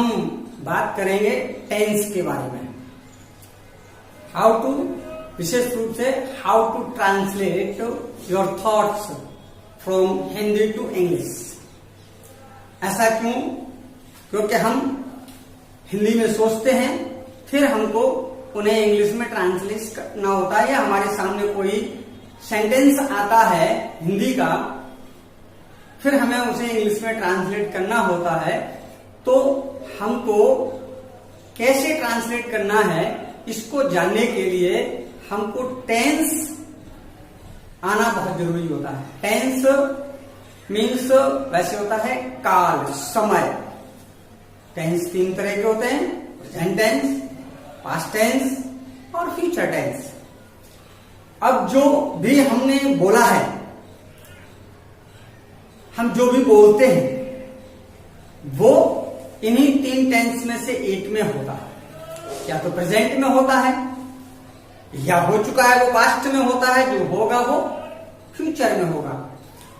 हम बात करेंगे टेंस के बारे में। हाउ टू, विशेष रूप से how to translate your thoughts from Hindi to English. ऐसा क्यों? क्योंकि हम हिंदी में सोचते हैं, फिर हमको उन्हें इंग्लिश में ट्रांसलेट करना होता है, या हमारे सामने कोई सेंटेंस आता है हिंदी का, फिर हमें उसे इंग्लिश में ट्रांसलेट करना होता है। तो हमको कैसे ट्रांसलेट करना है, इसको जानने के लिए हमको टेंस आना बहुत जरूरी होता है। टेंस मीन्स वैसे होता है काल, समय। टेंस 3 तरह के होते हैं, प्रेजेंट टेंस, पास्ट टेंस और फ्यूचर टेंस। अब जो भी हमने बोला है, हम जो भी बोलते हैं वो इन्हीं 3 टेंस में से एक में होता है। या तो प्रेजेंट में होता है, या हो चुका है वो पास्ट में होता है, जो होगा वो फ्यूचर में होगा।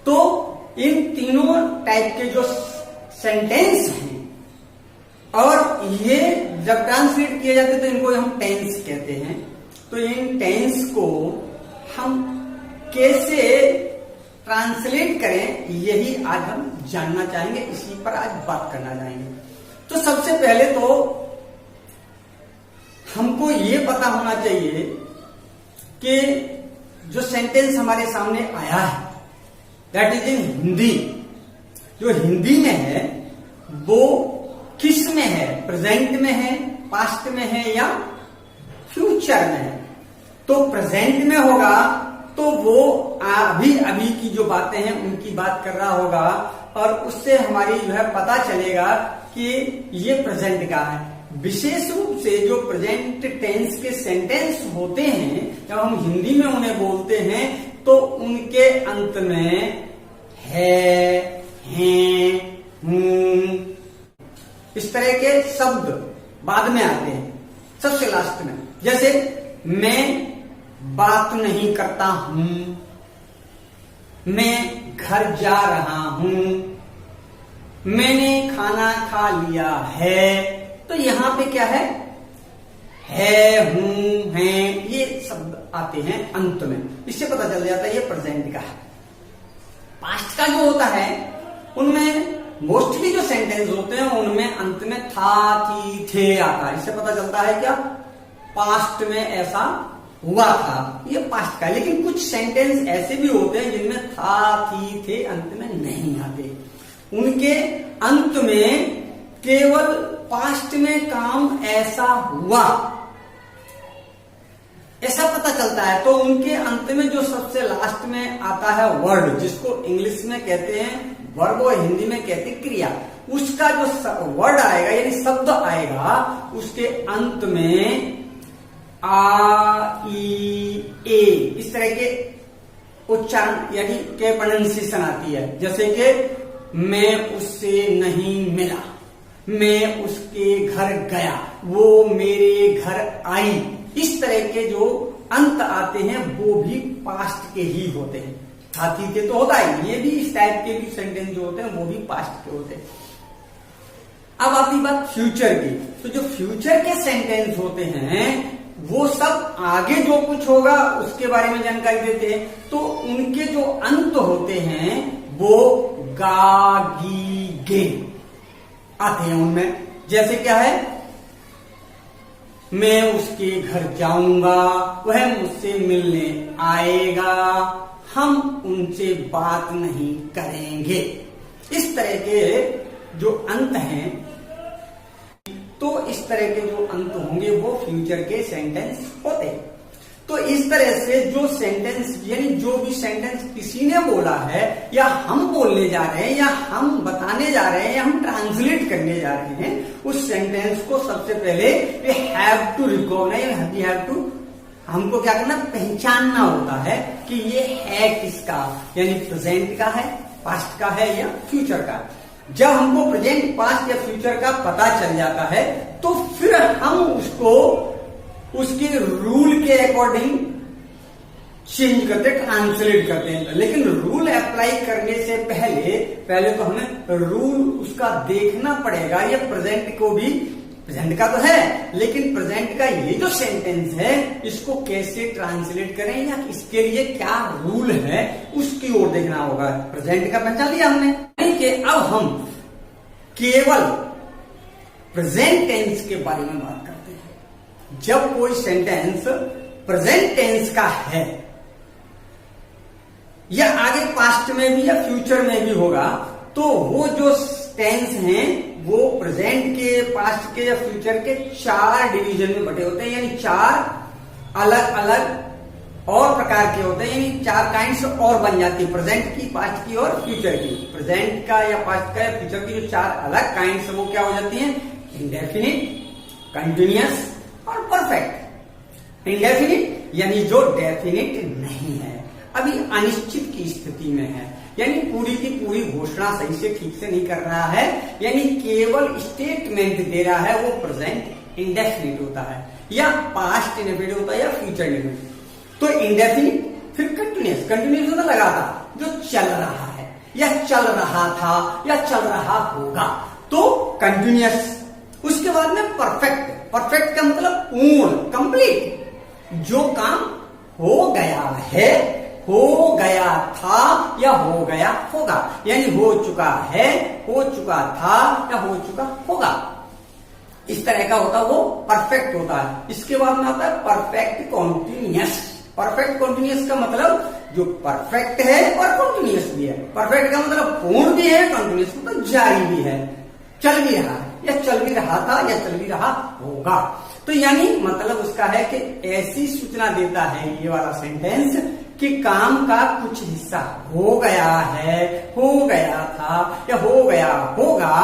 तो इन तीनों टाइप के जो सेंटेंस हैं, और ये जब ट्रांसलेट किए जाते हैं तो इनको हम टेंस कहते हैं। तो इन टेंस को हम कैसे ट्रांसलेट करें, यही आज हम जानना चाहेंगे, इसी पर आज बात करना चाहेंगे। तो सबसे पहले तो हमको ये पता होना चाहिए कि जो सेंटेंस हमारे सामने आया है, दैट इज इन हिंदी। जो हिंदी में है वो किस में है, प्रेजेंट में है, पास्ट में है या फ्यूचर में है। तो प्रेजेंट में होगा तो वो अभी अभी की जो बातें हैं उनकी बात कर रहा होगा, और उससे हमारी जो है पता चलेगा कि ये प्रेजेंट का है। विशेष रूप से जो प्रेजेंट टेंस के सेंटेंस होते हैं, जब हम हिंदी में उन्हें बोलते हैं तो उनके अंत में है, हैं, हूं, इस तरह के शब्द बाद में आते हैं, सबसे लास्ट में। जैसे मैं बात नहीं करता हूं, मैं घर जा रहा हूं, मैंने खाना खा लिया है। तो यहां पे क्या है, हूं, हैं, ये शब्द आते हैं अंत में। इससे पता चल जाता है ये प्रेजेंट का है। पास्ट का जो होता है उनमें मोस्टली जो सेंटेंस होते हैं उनमें अंत में था, थी, थे आता है। इससे पता चलता है क्या, पास्ट में ऐसा हुआ था, ये पास्ट का है। लेकिन कुछ सेंटेंस ऐसे भी होते हैं जिनमें था, थी, थे अंत में नहीं आते। उनके अंत में केवल पास्ट में काम ऐसा हुआ, ऐसा पता चलता है। तो उनके अंत में जो सबसे लास्ट में आता है वर्ड, जिसको इंग्लिश में कहते हैं वर्ब और हिंदी में कहते हैं क्रिया, उसका जो वर्ड आएगा यानी शब्द आएगा, उसके अंत में आ, ई, ए, इस तरह के उच्चारण यानी के प्रोनाउंसिएशन आती है। जैसे कि मैं उससे नहीं मिला, मैं उसके घर गया, वो मेरे घर आई। इस तरह के जो अंत आते हैं वो भी पास्ट के ही होते हैं। हाथी के तो होता है, ये भी इस टाइप के भी सेंटेंस जो होते हैं वो भी पास्ट के होते हैं। अब आती बात फ्यूचर की। तो जो फ्यूचर के सेंटेंस होते हैं वो सब आगे जो कुछ होगा उसके बारे में जानकारी देते हैं। तो उनके जो अंत होते हैं वो गा, गी, गे आते हैं उनमें। जैसे क्या है, मैं उसके घर जाऊंगा, वह मुझसे मिलने आएगा, हम उनसे बात नहीं करेंगे। इस तरह के जो अंत हैं, तो इस तरह के जो अंत होंगे वो फ्यूचर के सेंटेंस होते हैं। तो इस तरह से जो सेंटेंस यानी जो भी सेंटेंस किसी ने बोला है, या हम बोलने जा रहे हैं, या हम बताने जा रहे हैं, या हम ट्रांसलेट करने जा रहे हैं, उस सेंटेंस को सबसे पहले we have to recognise, we have to, हमको क्या करना, पहचानना होता है कि ये है किसका, यानी प्रेजेंट का है, पास्ट का है या फ्यूचर का। जब हमको प्रेजेंट, पास्ट या फ्यूचर का पता चल जाता है तो फिर हम उसको उसके रूल के अकॉर्डिंग चेंज करते, ट्रांसलेट करते हैं। लेकिन रूल अप्लाई करने से पहले तो हमें रूल उसका देखना पड़ेगा। ये प्रेजेंट को भी, प्रेजेंट का तो है, लेकिन प्रेजेंट का ये जो सेंटेंस है इसको कैसे ट्रांसलेट करें या इसके लिए क्या रूल है उसकी ओर देखना होगा। प्रेजेंट का पहचान लिया हमने, कि अब हम केवल प्रेजेंट टेंस के बारे में बात करते हैं। जब कोई सेंटेंस प्रेजेंट टेंस का है या आगे पास्ट में भी या फ्यूचर में भी होगा, तो वो जो टेंस हैं वो प्रेजेंट के, पास्ट के या फ्यूचर के 4 डिवीजन में बटे होते हैं, यानी 4 अलग अलग और प्रकार के होते हैं, यानी 4 काइंड्स और बन जाती है, प्रेजेंट की, पास्ट की और फ्यूचर की। प्रेजेंट का या पास्ट का या फ्यूचर की जो 4 अलग काइंड्स वो क्या हो जाती हैं? इंडेफिनिट, कंटिन्यूअस और परफेक्ट। इंडेफिनिट यानी जो डेफिनिट नहीं है, अभी अनिश्चित की स्थिति में है, यानी पूरी की पूरी घोषणा सही से ठीक से नहीं कर रहा है, यानी केवल स्टेटमेंट दे रहा है, वो प्रेजेंट इंडेफिनिट होता है, या पास्ट इंडेफिनिट होता है, या फ्यूचर इंडेफिनिट। तो इंडेफिनिट, फिर कंटिन्यूअस, कंटिन्यूअस मतलब लगातार, जो चल रहा है या चल रहा था या चल रहा होगा, तो कंटिन्यूअस। उसके बाद में परफेक्ट, परफेक्ट का मतलब पूर्ण, कंप्लीट, जो काम हो गया है, हो गया था या हो गया होगा, यानी हो चुका है, हो चुका था या हो चुका होगा, इस तरह का होता है वो परफेक्ट होता है। इसके बाद में आता है परफेक्ट कॉन्टिन्यूअस। परफेक्ट कॉन्टिन्यूअस का मतलब जो परफेक्ट है और कॉन्टिन्यूअस भी है। परफेक्ट का मतलब पूर्ण भी है, कॉन्टिन्यूअस मतलब जारी भी है, चल भी रहा है, या चल भी रहा था या चल भी रहा होगा। तो यानी मतलब उसका है कि ऐसी सूचना देता है ये वाला सेंटेंस कि काम का कुछ हिस्सा हो गया है, हो गया था या हो गया होगा,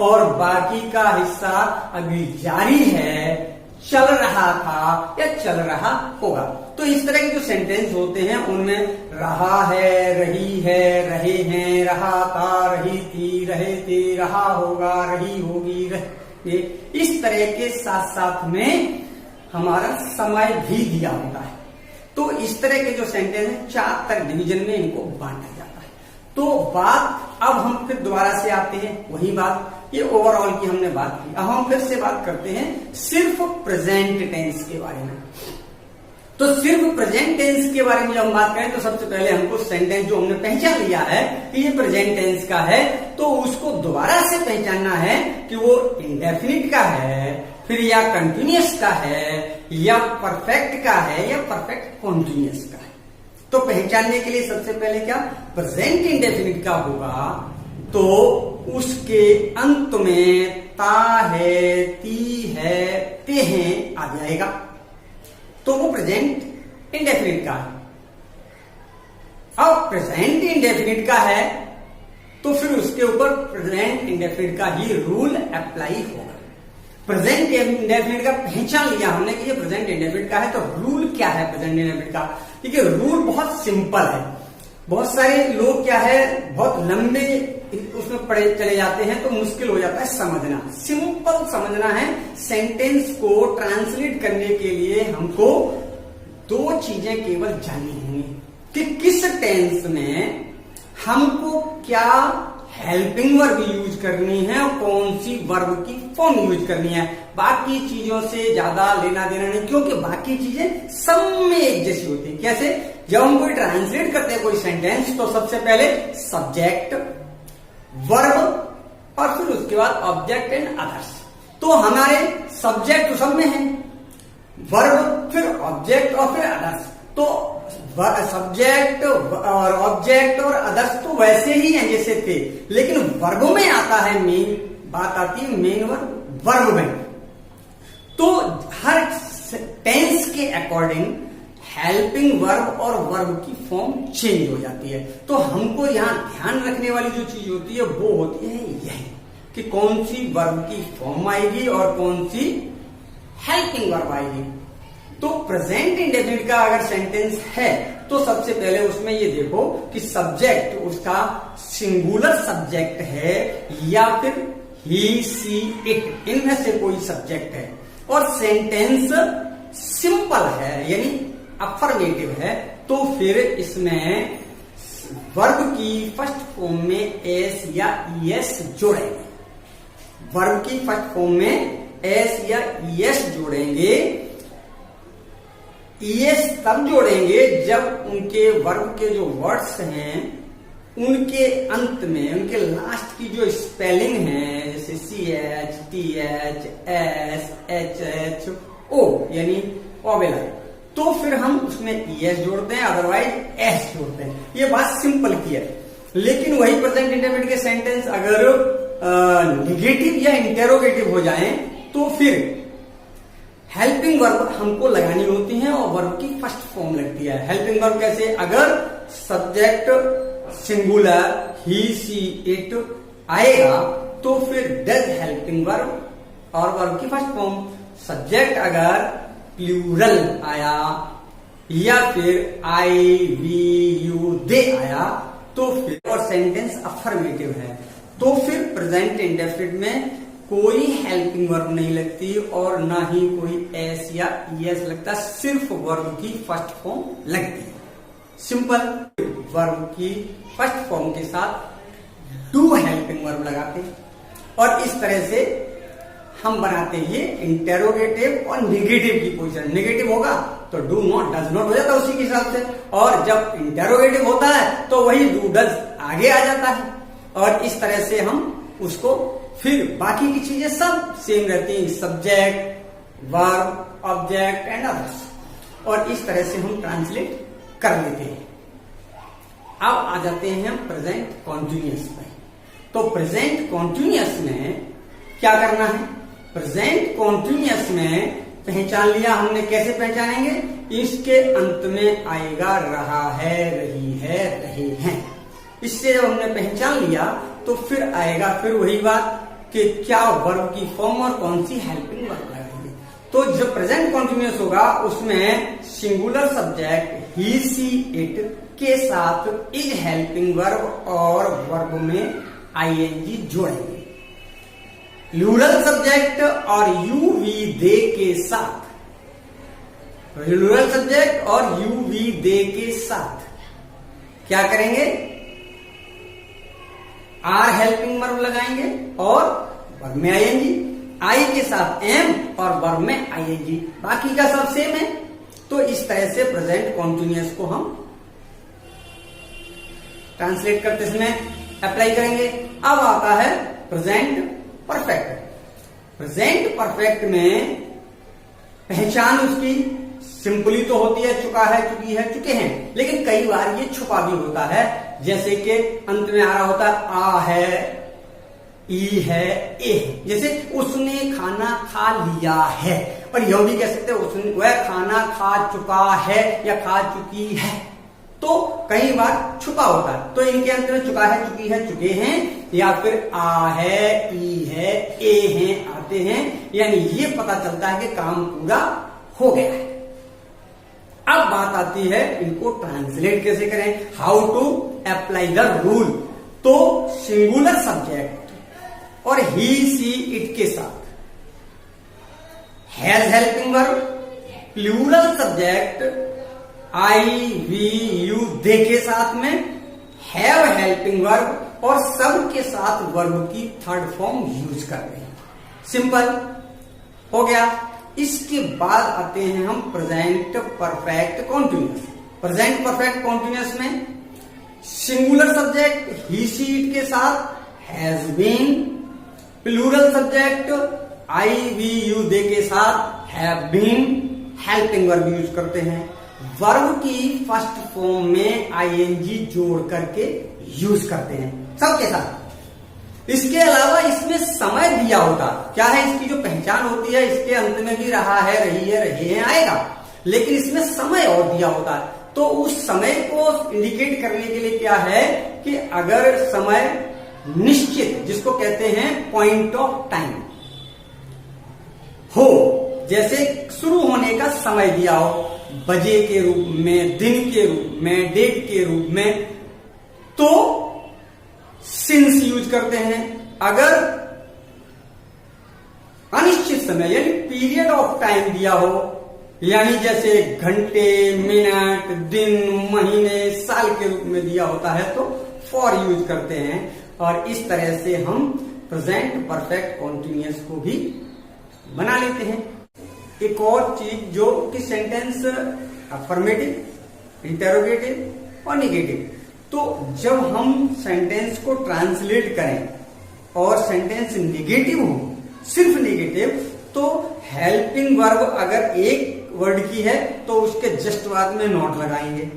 और बाकी का हिस्सा अभी जारी है, चल रहा था या चल रहा होगा। तो इस तरह के जो सेंटेंस होते हैं उनमें रहा है, रही है, रहे हैं, रहा था, रही थी, रहे थे, रहा होगा, रही होगी, रहे, इस तरह के साथ साथ में हमारा समय भी दिया होता है। तो इस तरह के जो सेंटेंस है 4 तरह डिवीजन में इनको बांटा जाता है। तो बात अब हम फिर दोबारा से आते हैं, वही बात, ये ओवरऑल की हमने बात की। अब हम फिर से बात करते हैं सिर्फ प्रेजेंट टेंस के बारे में। तो सिर्फ प्रेजेंट टेंस के बारे में जब हम बात करें तो सबसे पहले हमको सेंटेंस जो हमने पहचान लिया है कि ये प्रेजेंट टेंस का है, तो उसको दोबारा से पहचानना है कि वो इंडेफिनिट का है, फिर या कंटिन्यूअस का है, या परफेक्ट का है, या परफेक्ट कॉन्टिन्यूअस का है। तो पहचानने के लिए सबसे पहले क्या प्रेजेंट इंडेफिनिट का होगा, तो उसके अंत में ता है, ती है, ते हैं आ जाएगा, तो वो प्रेजेंट इंडेफिनिट का है। अब प्रेजेंट इंडेफिनिट का है तो फिर उसके ऊपर प्रेजेंट इंडेफिनिट का ही रूल अप्लाई होगा। प्रेजेंट इंडेफिनिट का पहचान लिया हमने कि ये प्रेजेंट इंडेफिनिट का है, तो रूल क्या है प्रेजेंट इंडेफिनिट का? देखिए रूल बहुत सिंपल है। बहुत सारे लोग क्या है बहुत लंबे उसमें पढ़े चले जाते हैं तो मुश्किल हो जाता है समझना। सिंपल समझना है। सेंटेंस को ट्रांसलेट करने के लिए हमको 2 चीजें केवल जाननी होंगी कि किस टेंस में हमको क्या हेल्पिंग वर्ब यूज करनी है और कौन सी वर्ब की फॉर्म यूज करनी है। बाकी चीजों से ज्यादा लेना देना नहीं, क्योंकि बाकी चीजें सब में एक जैसी होती है। कैसे? जब हम कोई ट्रांसलेट करते हैं कोई सेंटेंस तो सबसे पहले सब्जेक्ट, वर्ब और फिर उसके बाद ऑब्जेक्ट एंड अदर्स। तो हमारे सब्जेक्ट तो सब में है, वर्ब फिर ऑब्जेक्ट और फिर अदर्स। तो सब्जेक्ट और ऑब्जेक्ट और अदर्स तो वैसे ही हैं जैसे थे, लेकिन वर्ब में आता है मेन बात आती है मेन वर्ब में। तो हर टेंस के अकॉर्डिंग हेल्पिंग वर्ब और वर्ब की फॉर्म चेंज हो जाती है। तो हमको यहां ध्यान रखने वाली जो चीज होती है वो होती है यही कि कौन सी वर्ब की फॉर्म आएगी और कौन सी हेल्पिंग वर्ब आएगी। तो प्रेजेंट इंडेफिनिट का अगर सेंटेंस है तो सबसे पहले उसमें ये देखो कि सब्जेक्ट उसका सिंगुलर सब्जेक्ट है या फिर ही, सी, इट, इनमें से कोई सब्जेक्ट है और सेंटेंस सिंपल है, यानी अफर्मेटिव है तो फिर इसमें वर्ब की फर्स्ट फॉर्म में एस या ईएस जोड़ेंगे। वर्ब की फर्स्ट फॉर्म में एस या ईएस जोड़ेंगे। ईएस तब जोड़ेंगे जब उनके वर्ब के जो वर्ड्स हैं उनके अंत में, उनके लास्ट की जो स्पेलिंग है, जैसे CH, TH, S, HH, O यानी ओवेल, तो फिर हम उसमें ES जोड़ते हैं, अदरवाइज S जोड़ते हैं। ये बात सिंपल की है। लेकिन वही प्रेजेंट इंडेफिनिट के सेंटेंस अगर नेगेटिव या इंटेरोगेटिव हो जाएं तो फिर हेल्पिंग वर्ब हमको लगानी होती है और वर्ब की फर्स्ट फॉर्म लगती है। हेल्पिंग वर्ब कैसे? अगर subject singular he she it आएगा तो फिर डज हेल्पिंग वर्ब और वर्ब की फर्स्ट फॉर्म। सब्जेक्ट अगर प्लूरल आया या फिर आई वी यू दे आया तो फिर, और सेंटेंस अफर्मेटिव है तो फिर प्रेजेंट इंडेफिनिट में कोई हेल्पिंग वर्ब नहीं लगती और ना ही कोई एस या ईएस लगता, सिर्फ वर्ब की फर्स्ट फॉर्म लगती है। सिंपल। वर्ब की फर्स्ट फॉर्म के साथ डू हेल्पिंग वर्ब लगाते हैं और इस तरह से हम बनाते हैं ये इंटेरोगेटिव और नेगेटिव की पोजीशन। नेगेटिव होगा तो डू नॉट डज नॉट हो जाता उसी के हिसाब से, और जब इंटेरोगेटिव होता है तो वही डू डज आगे आ जाता है। और इस तरह से हम उसको, फिर बाकी की चीजें सब सेम रहती हैं, subject, verb, object and others, और इस तरह से हम ट्रांसलेट कर लेते हैं। अब आ जाते हैं प्रेजेंट कॉन्टिन्यूअस में। तो प्रेजेंट कॉन्टिन्यूअस में क्या करना है? प्रेजेंट कॉन्टिन्यूअस में पहचान लिया हमने। कैसे पहचानेंगे? इसके अंत में आएगा रहा है, रही है, रहे हैं। इससे जब हमने पहचान लिया तो फिर आएगा फिर वही बात कि क्या वर्ब की फॉर्म और कौन सी हेल्पिंग वर्ब लगाएंगे। तो जो प्रेजेंट कॉन्टिन्यूअस होगा उसमें singular subject he she it के साथ इज हेल्पिंग वर्ब और वर्ब में आईएनजी जोड़ेंगे। प्लूरल सब्जेक्ट और यू वी दे के साथ, प्लूरल सब्जेक्ट और यू वी दे के साथ क्या करेंगे? आर हेल्पिंग वर्ब लगाएंगे और वर्ब में आईएनजी, आई के साथ एम और वर्ब में आईएनजी, बाकी का सब सेम है। तो इस तरह से प्रेजेंट कॉन्टिन्यूअस को हम ट्रांसलेट करते समय अप्लाई करेंगे। अब आता है प्रेजेंट परफेक्ट। प्रेजेंट परफेक्ट में पहचान उसकी सिंपली तो होती है, चुका है, चुकी है, चुके हैं, लेकिन कई बार ये छुपा भी होता है। जैसे कि अंत में आ रहा होता है आ है, ई है, ए है। जैसे उसने खाना खा लिया है, और यह भी कह सकते हैं उसने वह खाना खा चुका है या खा चुकी है। तो कई बार छुपा होता है, तो इनके अंत में चुका है, चुकी है, चुके हैं, या फिर आ है, ई है, ए हैं, आते हैं, यानी ये पता चलता है कि काम पूरा हो गया है। अब बात आती है इनको ट्रांसलेट कैसे करें, how to apply the rule. तो सिंगुलर सब्जेक्ट और ही सी इट के साथ has helping verb, plural subject I we you they के साथ में हैव हेल्पिंग वर्ब और सब के साथ वर्ब की थर्ड फॉर्म यूज कर रहे हैं। सिंपल हो गया। इसके बाद आते हैं हम present perfect continuous. Present perfect continuous में singular subject he she it के साथ has been, plural subject I we you they के साथ have been, helping verb use करते हैं। वर्ब की फर्स्ट फॉर्म में आईएनजी जोड़ करके यूज करते हैं सबके साथ। इसके अलावा इसमें समय दिया होता, क्या है इसकी जो पहचान होती है, इसके अंत में भी रहा है, रही है, रहे हैं आएगा, लेकिन इसमें समय और दिया होता है। तो उस समय को इंडिकेट करने के लिए क्या है कि अगर समय निश्चित, जिसको कहते हैं पॉइंट ऑफ टाइम हो, जैसे शुरू होने का समय दिया हो, बजे के रूप में, दिन के रूप में, डेट के रूप में, तो सिंस यूज करते हैं। अगर अनिश्चित समय यानी पीरियड ऑफ टाइम दिया हो, यानी जैसे घंटे, मिनट, दिन, महीने, साल के रूप में दिया होता है तो फॉर यूज करते हैं। और इस तरह से हम प्रेजेंट परफेक्ट कॉन्टिन्यूअस को भी बना लेते हैं। एक और चीज जो कि सेंटेंस अफर्मेटिव, इंटेरोगेटिव और निगेटिव, तो जब हम सेंटेंस को ट्रांसलेट करें और सेंटेंस निगेटिव हो, सिर्फ निगेटिव, तो हेल्पिंग वर्ब अगर एक वर्ड की है तो उसके जस्ट बाद में नॉट लगाएंगे।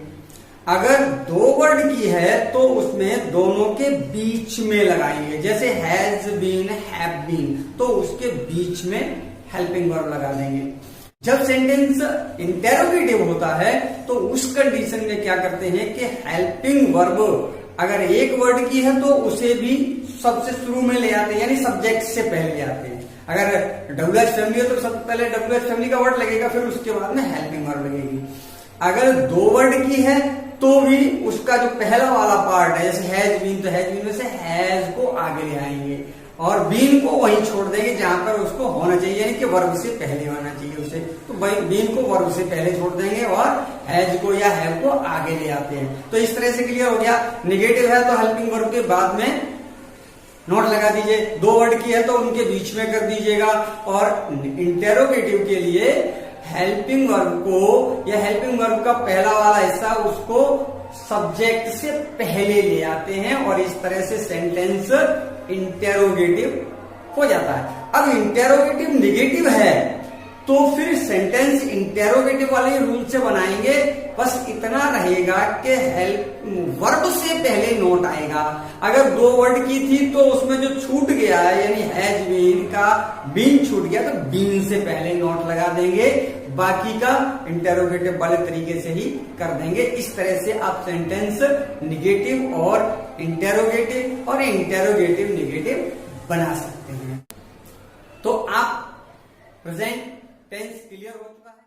अगर दो वर्ड की है तो उसमें दोनों के बीच में लगाएंगे। जैसे हैज बीन, हैव बीन, तो उसके बीच में हेल्पिंग वर्ब लगा देंगे। जब सेंटेंस इंटेरोगेटिव होता है तो उस कंडीशन में क्या करते हैं कि हेल्पिंग वर्ब अगर एक वर्ड की है तो उसे भी सबसे शुरू में ले आते हैं, यानी सब्जेक्ट से पहले ले आते हैं। अगर डब्ल्यूएच फैमिली हो तो सबसे पहले डब्ल्यूएच फैमिली का वर्ड लगेगा, फिर उसके बाद में हेल्पिंग वर्ब लगेगी। अगर दो वर्ड की है तो भी उसका जो पहला वाला पार्ट है, जैसे हैज बीन, तो हैज बीन में से हैज को आगे ले आएंगे और बीन को वहीं छोड़ देंगे जहां पर उसको होना चाहिए, यानी कि वर्ब से पहले होना चाहिए उसे। तो बीन को वर्ब से पहले छोड़ देंगे और हैज को या हैव को आगे ले आते हैं। तो इस तरह से क्लियर हो गया। निगेटिव है तो हेल्पिंग वर्ब के बाद में नोट लगा दीजिए, दो वर्ड की है तो उनके बीच में कर दीजिएगा। और इंटेरोगेटिव के लिए हेल्पिंग वर्ब को या हेल्पिंग वर्ब का पहला वाला हिस्सा उसको सब्जेक्ट से पहले ले आते हैं और इस तरह से सेंटेंस इंटेरोगेटिव हो जाता है। अब इंटेरोगेटिव निगेटिव है तो फिर सेंटेंस इंटेरोगेटिव वाले रूल से बनाएंगे। बस इतना रहेगा कि वर्ब से पहले नोट आएगा। अगर दो वर्ड की थी तो उसमें जो छूट गया है, यानी हैज बीन का बीन छूट गया, तो बीन से पहले नोट लगा देंगे, बाकी का इंटेरोगेटिव वाले तरीके से ही कर देंगे। इस तरह से आप सेंटेंस निगेटिव और इंटेरोगेटिव और इंटेरोगेटिव निगेटिव बना सकते हैं। तो आप प्रेजेंट टेंस क्लियर हो चुका है।